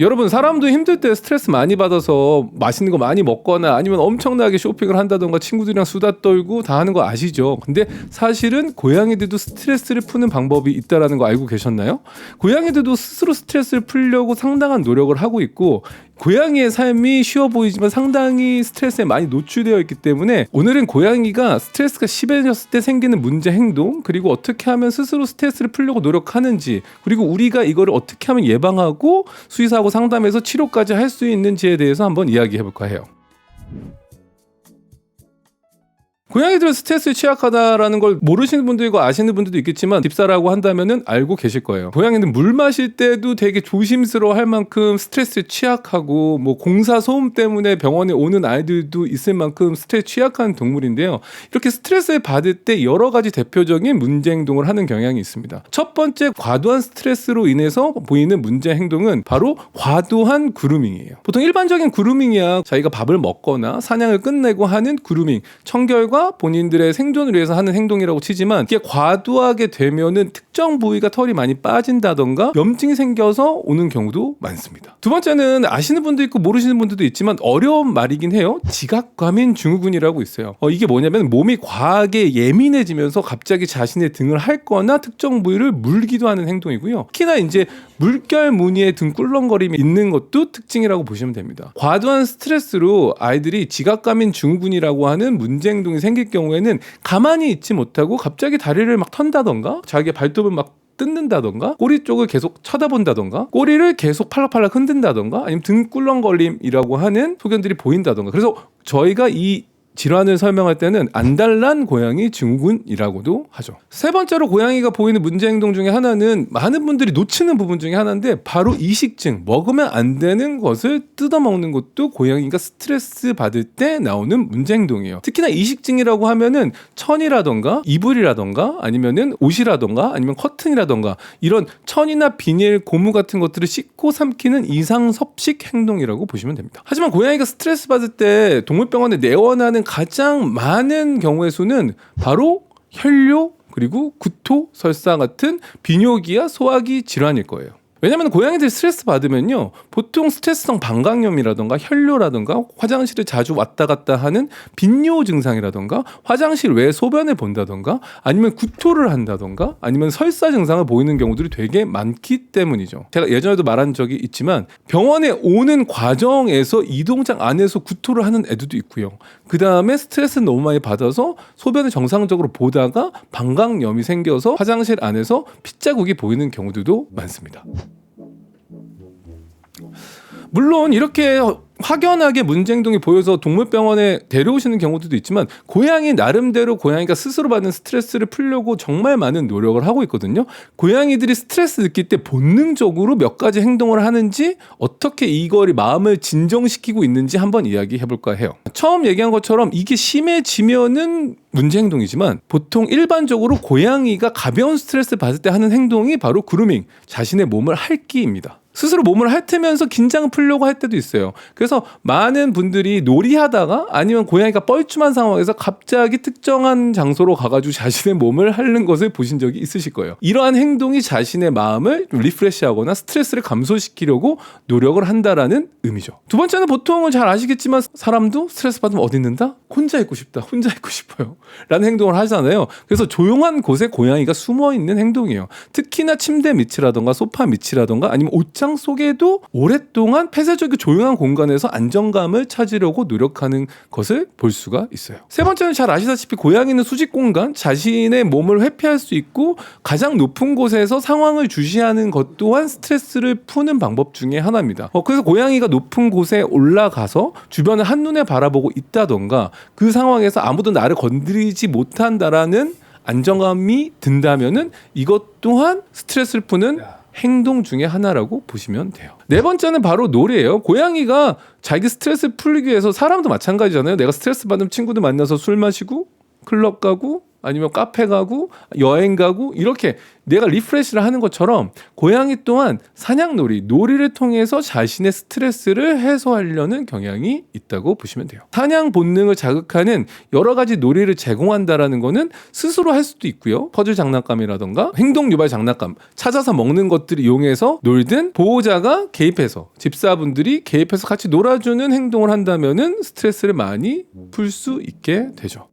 여러분, 사람도 힘들 때 스트레스 많이 받아서 맛있는 거 많이 먹거나 아니면 엄청나게 쇼핑을 한다던가 친구들이랑 수다 떨고 다 하는 거 아시죠? 근데 사실은 고양이들도 스트레스를 푸는 방법이 있다라는 거 알고 계셨나요? 고양이들도 스스로 스트레스를 풀려고 상당한 노력을 하고 있고, 고양이의 삶이 쉬워 보이지만 상당히 스트레스에 많이 노출되어 있기 때문에 오늘은 고양이가 스트레스가 심해졌을 때 생기는 문제 행동, 그리고 어떻게 하면 스스로 스트레스를 풀려고 노력하는지, 그리고 우리가 이거를 어떻게 하면 예방하고 수의사하고 상담해서 치료까지 할 수 있는지에 대해서 한번 이야기해 볼까 해요. 고양이들은 스트레스에 취약하다라는 걸 모르시는 분도 있고 아시는 분들도 있겠지만, 집사라고 한다면은 알고 계실 거예요. 고양이는 물 마실 때도 되게 조심스러워 할 만큼 스트레스에 취약하고, 뭐 공사 소음 때문에 병원에 오는 아이들도 있을 만큼 스트레스에 취약한 동물인데요. 이렇게 스트레스를 받을 때 여러 가지 대표적인 문제 행동을 하는 경향이 있습니다. 첫 번째, 과도한 스트레스로 인해서 보이는 문제 행동은 바로 과도한 그루밍이에요. 보통 일반적인 그루밍이야 자기가 밥을 먹거나 사냥을 끝내고 하는 그루밍, 청결과 본인들의 생존을 위해서 하는 행동이라고 치지만, 이게 과도하게 되면은 특정 부위가 털이 많이 빠진다던가 염증이 생겨서 오는 경우도 많습니다. 두 번째는 아시는 분도 있고 모르시는 분들도 있지만 어려운 말이긴 해요. 지각과민 증후군이라고 있어요. 이게 뭐냐면 몸이 과하게 예민해지면서 갑자기 자신의 등을 핥거나 특정 부위를 물기도 하는 행동이고요. 특히나 이제 물결 무늬의 등 꿀렁거림이 있는 것도 특징이라고 보시면 됩니다. 과도한 스트레스로 아이들이 지각과민 증후군이라고 하는 문제 행동이 생길 경우에는 가만히 있지 못하고 갑자기 다리를 막 턴다던가, 자기의 발톱을 막 뜯는다던가, 꼬리 쪽을 계속 쳐다본다던가, 꼬리를 계속 팔락팔락 흔든다던가, 아니면 등 꿀렁거림이라고 하는 소견들이 보인다던가. 그래서 저희가 이 질환을 설명할 때는 안달난 고양이 증후군이라고도 하죠. 세 번째로 고양이가 보이는 문제 행동 중에 하나는 많은 분들이 놓치는 부분 중에 하나인데, 바로 이식증, 먹으면 안 되는 것을 뜯어먹는 것도 고양이가 스트레스 받을 때 나오는 문제 행동이에요. 특히나 이식증이라고 하면은 천이라던가 이불이라던가 아니면은 옷이라던가 아니면 커튼이라던가 이런 천이나 비닐, 고무 같은 것들을 씹고 삼키는 이상섭식 행동이라고 보시면 됩니다. 하지만 고양이가 스트레스 받을 때 동물병원에 내원하는 가장 많은 경우의 수는 바로 혈뇨, 그리고 구토, 설사 같은 비뇨기와 소화기 질환일 거예요. 왜냐하면 고양이들이 스트레스 받으면요, 보통 스트레스성 방광염이라던가 혈뇨라던가 화장실을 자주 왔다 갔다 하는 빈뇨 증상이라던가 화장실 외에 소변을 본다던가 아니면 구토를 한다던가 아니면 설사 증상을 보이는 경우들이 되게 많기 때문이죠. 제가 예전에도 말한 적이 있지만 병원에 오는 과정에서 이동장 안에서 구토를 하는 애들도 있고요. 그 다음에 스트레스를 너무 많이 받아서 소변을 정상적으로 보다가 방광염이 생겨서 화장실 안에서 핏자국이 보이는 경우들도 많습니다. 물론 이렇게 확연하게 문제 행동이 보여서 동물병원에 데려오시는 경우도 있지만, 고양이 나름대로 고양이가 스스로 받는 스트레스를 풀려고 정말 많은 노력을 하고 있거든요. 고양이들이 스트레스 느낄 때 본능적으로 몇 가지 행동을 하는지, 어떻게 이거를 마음을 진정시키고 있는지 한번 이야기해 볼까 해요. 처음 얘기한 것처럼 이게 심해지면은 문제 행동이지만, 보통 일반적으로 고양이가 가벼운 스트레스 받을 때 하는 행동이 바로 그루밍, 자신의 몸을 핥기입니다. 스스로 몸을 핥으면서 긴장을 풀려고 할 때도 있어요. 그래서 많은 분들이 놀이하다가 아니면 고양이가 뻘쭘한 상황에서 갑자기 특정한 장소로 가가지고 자신의 몸을 핥는 것을 보신 적이 있으실 거예요. 이러한 행동이 자신의 마음을 리프레시하거나 스트레스를 감소시키려고 노력을 한다라는 의미죠. 두 번째는 보통은 잘 아시겠지만, 사람도 스트레스 받으면 어디 있는다? 혼자 있고 싶다. 혼자 있고 싶어요. 라는 행동을 하잖아요. 그래서 조용한 곳에 고양이가 숨어있는 행동이에요. 특히나 침대 밑이라던가 소파 밑이라던가 아니면 옷장 속에도 오랫동안 폐쇄적이고 조용한 공간에서 안정감을 찾으려고 노력하는 것을 볼 수가 있어요. 세 번째는 잘 아시다시피 고양이는 수직 공간, 자신의 몸을 회피할 수 있고 가장 높은 곳에서 상황을 주시하는 것 또한 스트레스를 푸는 방법 중에 하나입니다. 그래서 고양이가 높은 곳에 올라가서 주변을 한눈에 바라보고 있다던가, 그 상황에서 아무도 나를 건드리지 못한다라는 안정감이 든다면은 이것 또한 스트레스를 푸는 행동 중에 하나라고 보시면 돼요. 네 번째는 바로 놀이예요. 고양이가 자기 스트레스를 풀기 위해서, 사람도 마찬가지잖아요. 내가 스트레스 받으면 친구들 만나서 술 마시고 클럽 가고 아니면 카페 가고 여행 가고 이렇게 내가 리프레시를 하는 것처럼 고양이 또한 사냥놀이, 놀이를 통해서 자신의 스트레스를 해소하려는 경향이 있다고 보시면 돼요. 사냥 본능을 자극하는 여러 가지 놀이를 제공한다라는 거는 스스로 할 수도 있고요. 퍼즐 장난감이라던가 행동 유발 장난감 찾아서 먹는 것들을 이용해서 놀든 보호자가 개입해서 집사분들이 개입해서 같이 놀아주는 행동을 한다면은 스트레스를 많이 풀 수 있게 되죠.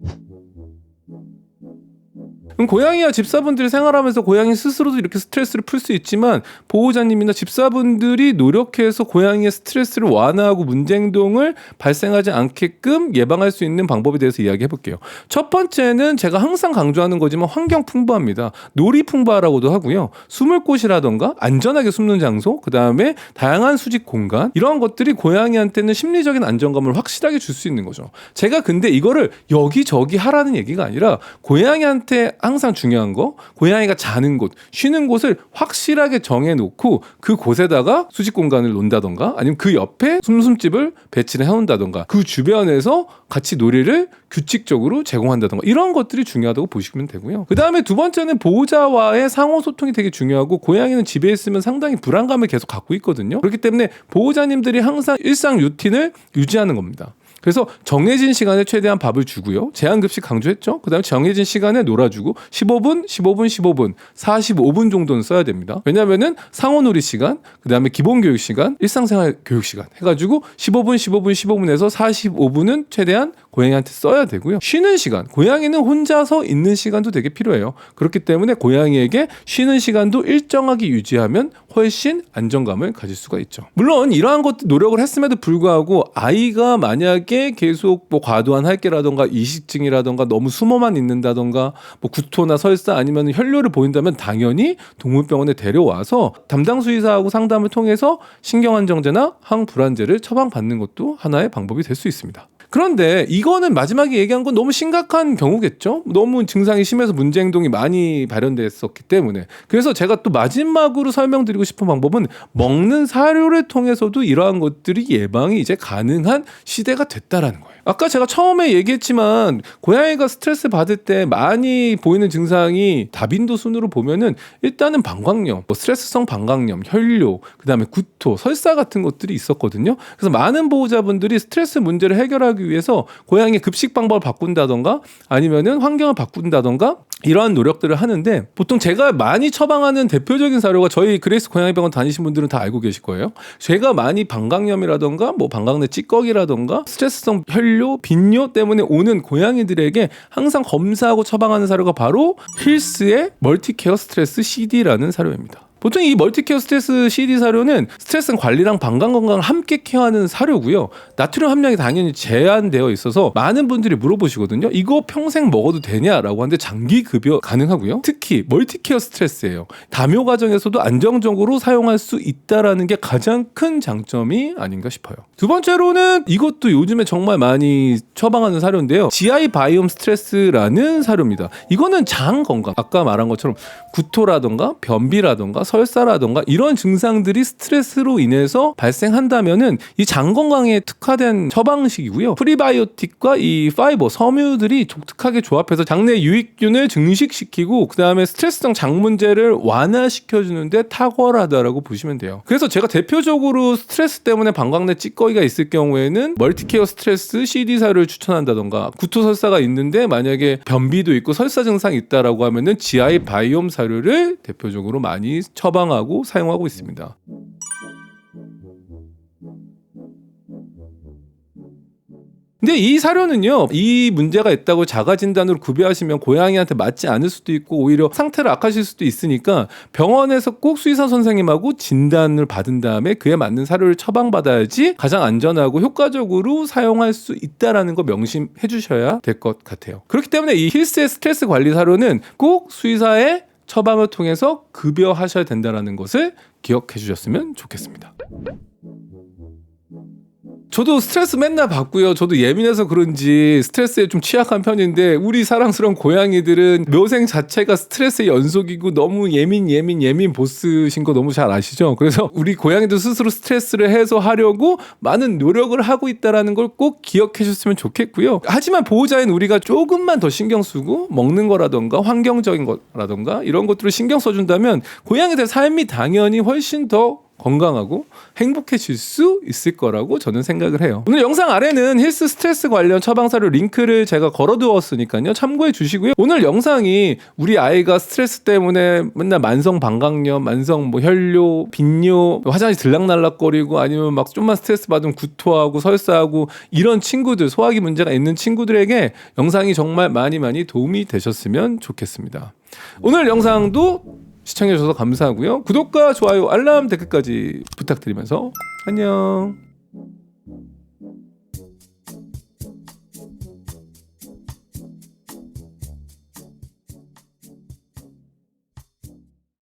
고양이와 집사분들이 생활하면서 고양이 스스로도 이렇게 스트레스를 풀 수 있지만 보호자님이나 집사분들이 노력해서 고양이의 스트레스를 완화하고 문제 행동을 발생하지 않게끔 예방할 수 있는 방법에 대해서 이야기해 볼게요. 첫 번째는 제가 항상 강조하는 거지만 환경 풍부합니다. 놀이 풍부하라고도 하고요. 숨을 곳이라던가 안전하게 숨는 장소, 그 다음에 다양한 수직 공간, 이러한 것들이 고양이한테는 심리적인 안정감을 확실하게 줄 수 있는 거죠. 제가 근데 이거를 여기저기 하라는 얘기가 아니라 고양이한테 항상 중요한 거, 고양이가 자는 곳, 쉬는 곳을 확실하게 정해놓고 그 곳에다가 수직 공간을 놓는다던가 아니면 그 옆에 숨숨집을 배치를 해놓는다던가 그 주변에서 같이 놀이를 규칙적으로 제공한다던가 이런 것들이 중요하다고 보시면 되고요. 그 다음에 두 번째는 보호자와의 상호소통이 되게 중요하고 고양이는 집에 있으면 상당히 불안감을 계속 갖고 있거든요. 그렇기 때문에 보호자님들이 항상 일상 루틴을 유지하는 겁니다. 그래서 정해진 시간에 최대한 밥을 주고요. 제한급식 강조했죠. 그 다음에 정해진 시간에 놀아주고 15분, 15분, 15분, 45분 정도는 써야 됩니다. 왜냐면은 상호놀이 시간, 그 다음에 기본교육 시간, 일상생활 교육 시간 해가지고 15분, 15분, 15분에서 45분은 최대한 고양이한테 써야 되고요. 쉬는 시간, 고양이는 혼자서 있는 시간도 되게 필요해요. 그렇기 때문에 고양이에게 쉬는 시간도 일정하게 유지하면 훨씬 안정감을 가질 수가 있죠. 물론 이러한 것도 노력을 했음에도 불구하고 아이가 만약에 계속 뭐 과도한 할기라던가 이식증이라던가 너무 숨어만 있는다던가 뭐 구토나 설사 아니면 혈뇨를 보인다면 당연히 동물병원에 데려와서 담당 수의사하고 상담을 통해서 신경안정제나 항불안제를 처방받는 것도 하나의 방법이 될 수 있습니다. 그런데 이거는 마지막에 얘기한 건 너무 심각한 경우겠죠? 너무 증상이 심해서 문제 행동이 많이 발현됐었기 때문에. 그래서 제가 또 마지막으로 설명드리고 싶은 방법은 먹는 사료를 통해서도 이러한 것들이 예방이 이제 가능한 시대가 됐다라는 거예요. 아까 제가 처음에 얘기했지만 고양이가 스트레스 받을 때 많이 보이는 증상이 다빈도 순으로 보면은 일단은 방광염, 스트레스성 방광염, 혈뇨, 그 다음에 구토, 설사 같은 것들이 있었거든요. 그래서 많은 보호자분들이 스트레스 문제를 해결하기 위해서 고양이 급식 방법을 바꾼다던가 아니면은 환경을 바꾼다던가 이러한 노력들을 하는데 보통 제가 많이 처방하는 대표적인 사료가 저희 그레이스 고양이병원 다니신 분들은 다 알고 계실 거예요. 제가 많이 방광염이라던가 뭐 방광내 찌꺼기라던가 스트레스성 혈뇨, 빈뇨 때문에 오는 고양이들에게 항상 검사하고 처방하는 사료가 바로 힐스의 멀티케어 스트레스 CD라는 사료입니다. 보통 이 멀티케어 스트레스 CD 사료는 스트레스 관리랑 방광 건강을 함께 케어하는 사료고요. 나트륨 함량이 당연히 제한되어 있어서 많은 분들이 물어보시거든요. 이거 평생 먹어도 되냐라고 하는데 장기 급여 가능하고요. 특히 멀티케어 스트레스예요. 담요 과정에서도 안정적으로 사용할 수 있다라는 게 가장 큰 장점이 아닌가 싶어요. 두 번째로는 이것도 요즘에 정말 많이 처방하는 사료인데요. GI 바이옴 스트레스라는 사료입니다. 이거는 장 건강, 아까 말한 것처럼 구토라던가 변비라던가 설사라던가 이런 증상들이 스트레스로 인해서 발생한다면은 이 장 건강에 특화된 처방식이고요. 프리바이오틱과 이 파이버, 섬유들이 독특하게 조합해서 장내 유익균을 증식시키고 그 다음에 스트레스성 장 문제를 완화시켜주는데 탁월하다라고 보시면 돼요. 그래서 제가 대표적으로 스트레스 때문에 방광내 찌꺼기가 있을 경우에는 멀티케어 스트레스 CD 사료를 추천한다던가 구토 설사가 있는데 만약에 변비도 있고 설사 증상이 있다라고 하면은 GI 바이옴 사료를 대표적으로 많이 처방하고 사용하고 있습니다. 근데 이 사료는요, 이 문제가 있다고 자가진단으로 구비하시면 고양이한테 맞지 않을 수도 있고 오히려 상태를 악화하실 수도 있으니까 병원에서 꼭 수의사 선생님하고 진단을 받은 다음에 그에 맞는 사료를 처방받아야지 가장 안전하고 효과적으로 사용할 수 있다라는 거 명심해 주셔야 될 것 같아요. 그렇기 때문에 이 힐스의 스트레스 관리 사료는 꼭 수의사의 처방을 통해서 급여하셔야 된다는 것을 기억해 주셨으면 좋겠습니다. 저도 스트레스 맨날 받고요. 저도 예민해서 그런지 스트레스에 좀 취약한 편인데 우리 사랑스러운 고양이들은 묘생 자체가 스트레스의 연속이고 너무 예민 보스신 거 너무 잘 아시죠? 그래서 우리 고양이도 스스로 스트레스를 해소하려고 많은 노력을 하고 있다는 걸 꼭 기억해 주셨으면 좋겠고요. 하지만 보호자인 우리가 조금만 더 신경 쓰고 먹는 거라던가 환경적인 거라던가 이런 것들을 신경 써준다면 고양이들 삶이 당연히 훨씬 더 건강하고 행복해질 수 있을 거라고 저는 생각을 해요. 오늘 영상 아래는 힐스 스트레스 관련 처방사료 링크를 제가 걸어두었으니까요. 참고해 주시고요. 오늘 영상이 우리 아이가 스트레스 때문에 맨날 만성 방광염, 만성 뭐 혈뇨, 빈뇨, 화장실 들락날락거리고 아니면 막 좀만 스트레스 받으면 구토하고 설사하고 이런 친구들, 소화기 문제가 있는 친구들에게 영상이 정말 많이 도움이 되셨으면 좋겠습니다. 오늘 영상도 시청해주셔서 감사하고요. 구독과 좋아요, 알람, 댓글까지 부탁드리면서 안녕.